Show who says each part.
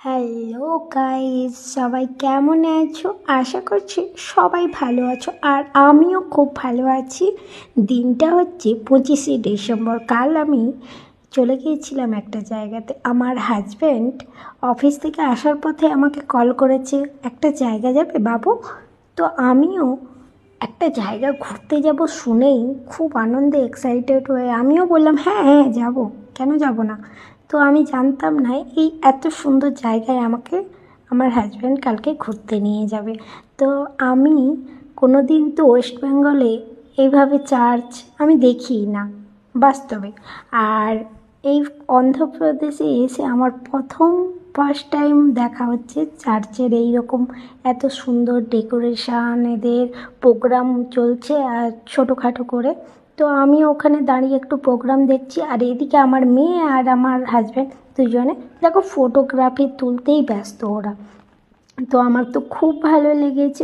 Speaker 1: Hello guys, সবাই কেমন আছো? আশা করছি সবাই ভালো আছো, আর আমিও খুব ভালো আছি। দিনটা হচ্ছে 25শে ডিসেম্বর। কাল আমি চলে গিয়েছিলাম একটা জায়গাতে। আমার হাজব্যান্ড অফিস থেকে আসার পথে আমাকে কল করেছে, একটা জায়গা যাবে বাবু? তো আমিও একটা জায়গা ঘুরতে যাব শুনেই খুব আনন্দে এক্সাইটেড হয়ে আমিও বললাম, হ্যাঁ হ্যাঁ যাব, কেন যাব না। তো আমি জানতাম না এই এত সুন্দর জায়গায় আমাকে আমার হাজব্যান্ড কালকে ঘুরতে নিয়ে যাবে। তো আমি কোনো দিন তো ওয়েস্ট বেঙ্গলে এইভাবে চার্চ আমি দেখি না বাস্তবে। আর এই অন্ধ্রপ্রদেশে এসে আমার ফার্স্ট টাইম দেখা হচ্ছে চার্চের এই রকম এত সুন্দর ডেকোরেশান, এদের প্রোগ্রাম চলছে আর ছোটোখাটো করে। তো আমি ওখানে দাঁড়িয়ে একটু প্রোগ্রাম দেখছি, আর এদিকে আমার মেয়ে আর আমার হাজব্যান্ড দুজনে দেখো ফটোগ্রাফি তুলতেই ব্যস্ত ওরা। তো আমার তো খুব ভালো লেগেছে।